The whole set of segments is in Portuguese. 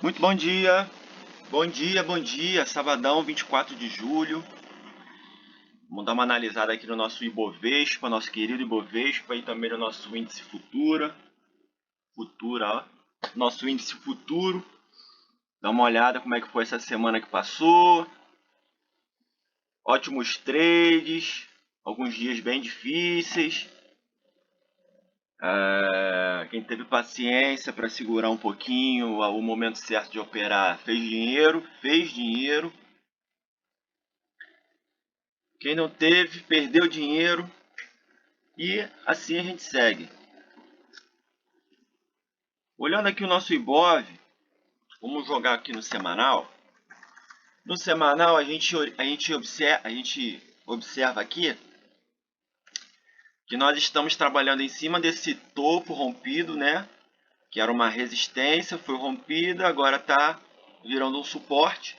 Muito bom dia, bom dia, sabadão 24 de julho. Vamos dar uma analisada aqui no nosso Ibovespa, nosso querido Ibovespa e também no nosso índice ó. Nosso índice futuro. Dá uma olhada como é que foi essa semana que passou. Ótimos trades, alguns dias bem difíceis. Quem teve paciência para segurar um pouquinho o momento certo de operar fez dinheiro. Quem não teve, perdeu dinheiro. E assim a gente segue. Olhando aqui o nosso Ibov, vamos jogar aqui no semanal. No semanal a gente observa aqui que nós estamos trabalhando em cima desse topo rompido, né? Que era uma resistência, foi rompida, agora está virando um suporte.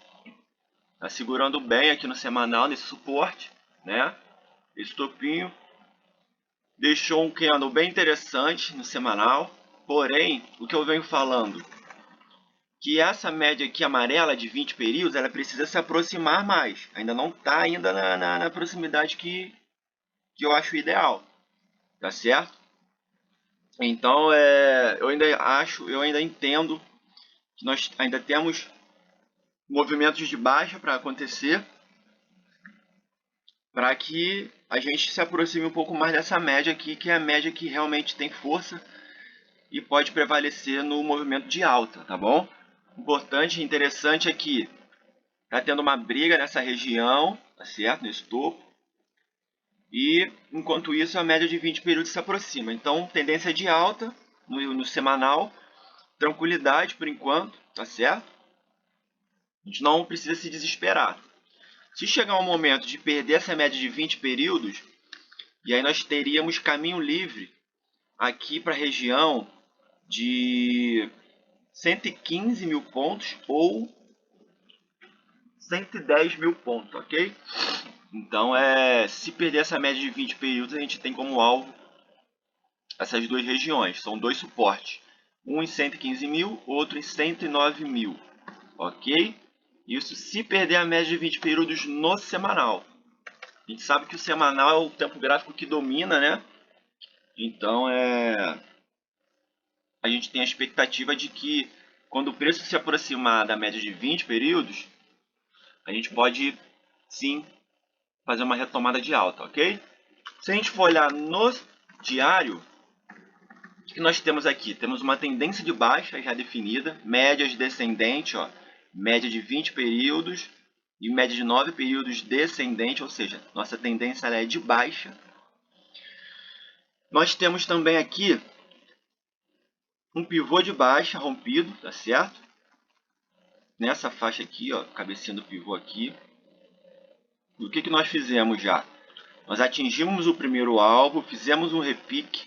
Está segurando bem aqui no semanal, nesse suporte, né? Esse topinho deixou um candle bem interessante no semanal. Porém, o que eu venho falando, que essa média aqui amarela de 20 períodos, ela precisa se aproximar mais. Ainda não está ainda na proximidade que eu acho ideal, tá certo? Então, eu ainda entendo que nós ainda temos movimentos de baixa para acontecer, para que a gente se aproxime um pouco mais dessa média aqui, que é a média que realmente tem força e pode prevalecer no movimento de alta, tá bom? Importante e interessante aqui, tá tendo uma briga nessa região, tá certo? Nesse topo. E enquanto isso a média de 20 períodos se aproxima. Então, tendência de alta no semanal, tranquilidade por enquanto, tá certo? A gente não precisa se desesperar. Se chegar um momento de perder essa média de 20 períodos, e aí nós teríamos caminho livre aqui para a região de 115 mil pontos ou 110 mil pontos, ok? Então, se perder essa média de 20 períodos, a gente tem como alvo essas duas regiões. São dois suportes. Um em 115 mil, outro em 109 mil, ok? Isso se perder a média de 20 períodos no semanal. A gente sabe que o semanal é o tempo gráfico que domina, né? Então, a gente tem a expectativa de que quando o preço se aproximar da média de 20 períodos, a gente pode, sim, fazer uma retomada de alta, ok? Se a gente for olhar no diário, o que nós temos aqui? Temos uma tendência de baixa já definida, médias descendente, ó, média de 20 períodos e média de 9 períodos descendente, ou seja, nossa tendência é de baixa. Nós temos também aqui um pivô de baixa rompido, tá certo? Nessa faixa aqui, ó, cabecinha do pivô aqui. E o que nós fizemos já? Nós atingimos o primeiro alvo, fizemos um repique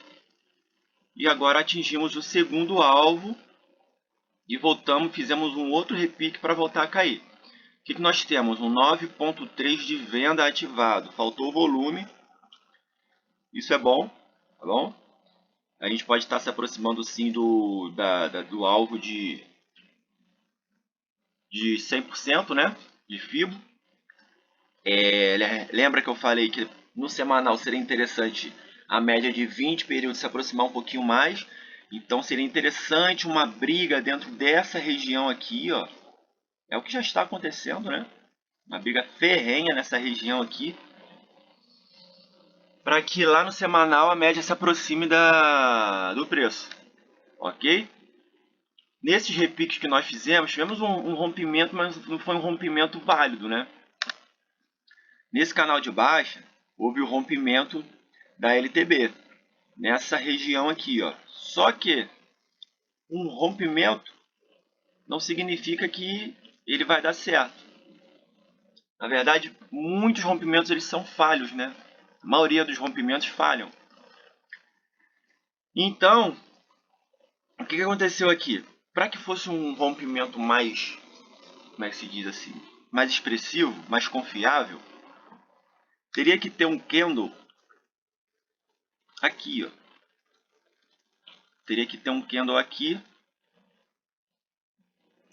e agora atingimos o segundo alvo e voltamos, fizemos um outro repique para voltar a cair. O que nós temos? Um 9.3 de venda ativado. Faltou volume. Isso é bom, tá bom? A gente pode estar se aproximando sim do alvo de 100%, né? De FIBO. Lembra que eu falei que no semanal seria interessante a média de 20 períodos se aproximar um pouquinho mais. Então seria interessante uma briga dentro dessa região aqui, ó. É o que já está acontecendo, né? Uma briga ferrenha nessa região aqui, para que lá no semanal a média se aproxime do preço, ok? Nesses repiques que nós fizemos, tivemos um rompimento, mas não foi um rompimento válido, né? Nesse canal de baixa, houve o rompimento da LTB, nessa região aqui, ó. Só que um rompimento não significa que ele vai dar certo. Na verdade, muitos rompimentos eles são falhos, né? A maioria dos rompimentos falham. Então, o que aconteceu aqui? Para que fosse um rompimento mais, como é que se diz assim, mais expressivo, mais confiável, teria que ter um candle aqui, ó. Teria que ter um candle aqui,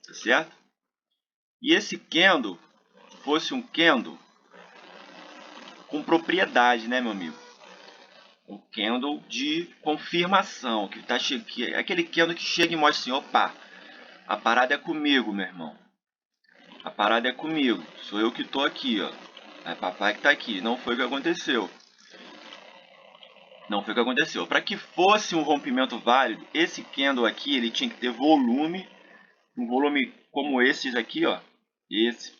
tá certo? E esse candle fosse um candle com propriedade, né, meu amigo? Um candle de confirmação, que é aquele candle que chega e mostra assim, opa, a parada é comigo, meu irmão. A parada é comigo, sou eu que tô aqui, ó. É papai que tá aqui, não foi o que aconteceu. Não foi o que aconteceu. Para que fosse um rompimento válido, esse candle aqui, ele tinha que ter volume, um volume como esses aqui, ó. Esse,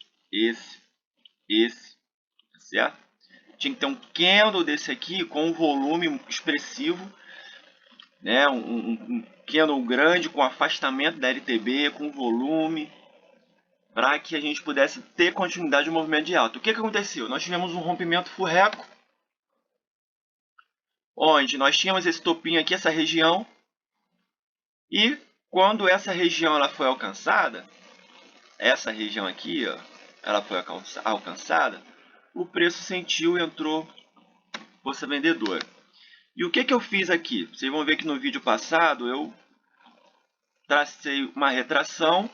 tá certo? Tinha que ter um candle desse aqui com um volume expressivo, né? Um candle grande com afastamento da LTB, com volume, para que a gente pudesse ter continuidade do movimento de alta. O que aconteceu? Nós tivemos um rompimento furreco, onde nós tínhamos esse topinho aqui, essa região, e quando essa região ela foi alcançada, essa região aqui, ó, ela foi alcançada, o preço sentiu e entrou força vendedora. E o que eu fiz aqui? Vocês vão ver que no vídeo passado eu tracei uma retração.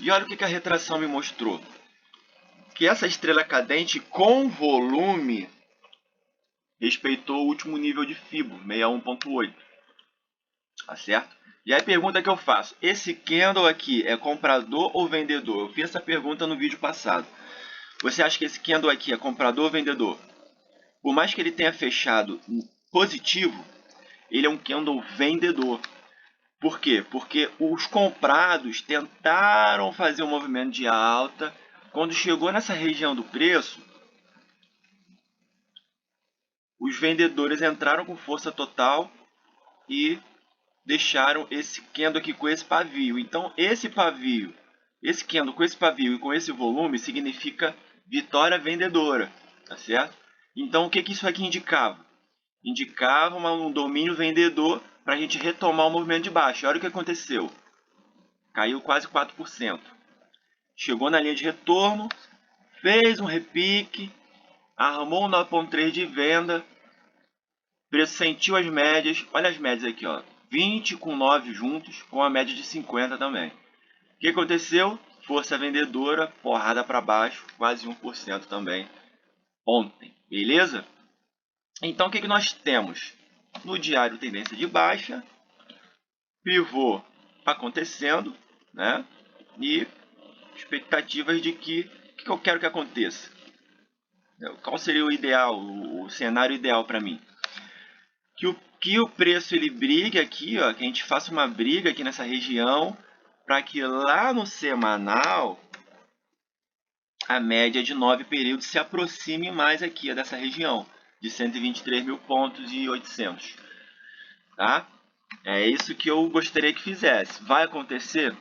E olha o que a retração me mostrou. Que essa estrela cadente com volume respeitou o último nível de FIBO, 61.8. Tá certo? E aí a pergunta que eu faço, esse candle aqui é comprador ou vendedor? Eu fiz essa pergunta no vídeo passado. Você acha que esse candle aqui é comprador ou vendedor? Por mais que ele tenha fechado positivo, ele é um candle vendedor. Por quê? Porque os comprados tentaram fazer um movimento de alta. Quando chegou nessa região do preço, os vendedores entraram com força total e deixaram esse candle aqui com esse pavio. Então, esse pavio, esse candle com esse pavio e com esse volume significa vitória vendedora, tá certo? Então, o que isso aqui indicava? Indicava um domínio vendedor para a gente retomar o movimento de baixa. Olha o que aconteceu. Caiu quase 4%. Chegou na linha de retorno, fez um repique, armou um 9.3 de venda, preço sentiu as médias, olha as médias aqui, ó, 20 com 9 juntos, com a média de 50 também. O que aconteceu? Força vendedora, porrada para baixo, quase 1% também ontem, beleza? Então o que nós temos? No diário tendência de baixa, pivô acontecendo, né? E expectativas de que eu quero que aconteça. Qual seria o ideal, o cenário ideal para mim? Que o preço ele brigue aqui, ó, que a gente faça uma briga aqui nessa região, para que lá no semanal a média de 9 períodos se aproxime mais aqui ó, dessa região, de 123 mil pontos e 800. Tá? É isso que eu gostaria que fizesse. Vai acontecer?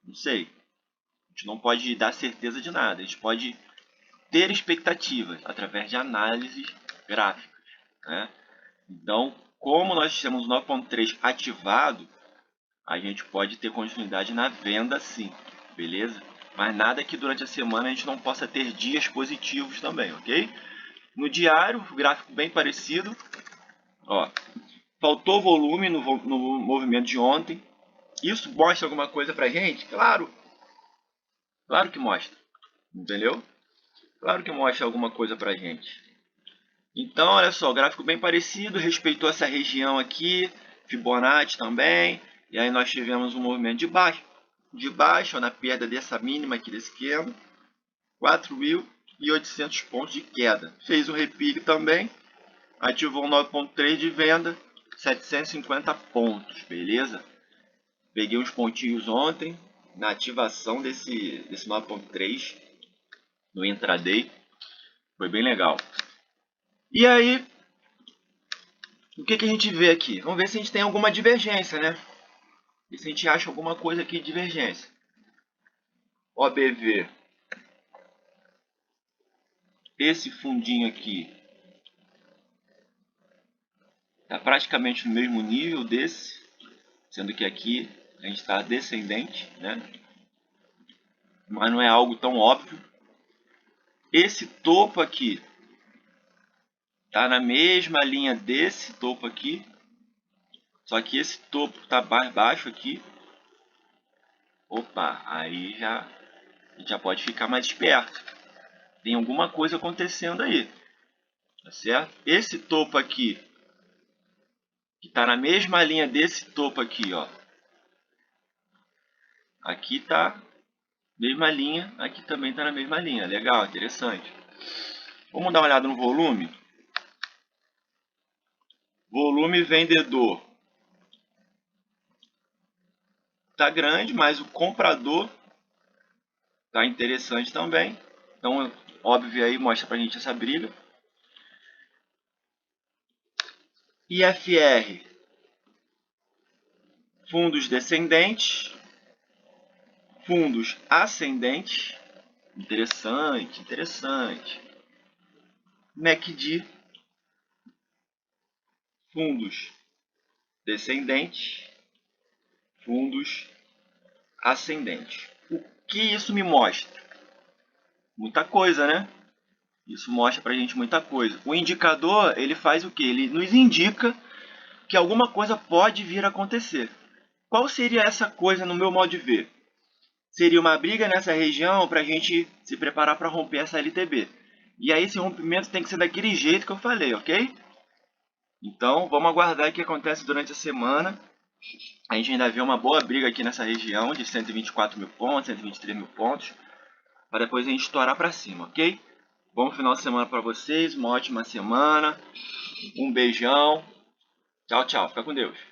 Não sei. A gente não pode dar certeza de nada. A gente pode ter expectativas através de análises gráficas. Né? Então, como nós temos o 9.3 ativado, a gente pode ter continuidade na venda sim, beleza? Mas nada que durante a semana a gente não possa ter dias positivos também, ok? No diário, gráfico bem parecido. Ó, faltou volume no movimento de ontem. Isso mostra alguma coisa pra gente? Claro! Claro que mostra. Entendeu? Claro que mostra alguma coisa pra gente. Então, olha só, gráfico bem parecido, respeitou essa região aqui, Fibonacci também, e aí nós tivemos um movimento de baixo na perda dessa mínima aqui desse candle, 4.800 pontos de queda. Fez um repique também, ativou um 9.3 de venda, 750 pontos, beleza? Peguei uns pontinhos ontem na ativação desse 9.3 no intraday, foi bem legal. E aí, o que a gente vê aqui? Vamos ver se a gente tem alguma divergência, né? E se a gente acha alguma coisa aqui de divergência. OBV. Esse fundinho aqui está praticamente no mesmo nível desse, sendo que aqui a gente está descendente, né? Mas não é algo tão óbvio. Esse topo aqui está na mesma linha desse topo aqui, só que esse topo está mais baixo aqui. opa, aí já, a gente já pode ficar mais esperto. Tem alguma coisa acontecendo aí, tá certo? Esse topo aqui, que está na mesma linha desse topo aqui, ó. Aqui tá mesma linha, aqui também está na mesma linha. Legal, interessante. Vamos dar uma olhada no volume. Volume vendedor tá grande, mas o comprador tá interessante também. Então, óbvio aí, mostra pra gente essa briga. IFR, fundos descendentes, fundos ascendentes. Interessante, interessante. MACD, fundos descendentes, fundos ascendentes. O que isso me mostra? Muita coisa, né? Isso mostra pra gente muita coisa. O indicador, ele faz o quê? Ele nos indica que alguma coisa pode vir a acontecer. Qual seria essa coisa no meu modo de ver? Seria uma briga nessa região para a gente se preparar para romper essa LTB. E aí esse rompimento tem que ser daquele jeito que eu falei, ok? Então vamos aguardar o que acontece durante a semana. A gente ainda vê uma boa briga aqui nessa região de 124 mil pontos, 123 mil pontos, para depois a gente estourar para cima, ok? Bom final de semana para vocês, uma ótima semana, um beijão, tchau, tchau, fica com Deus.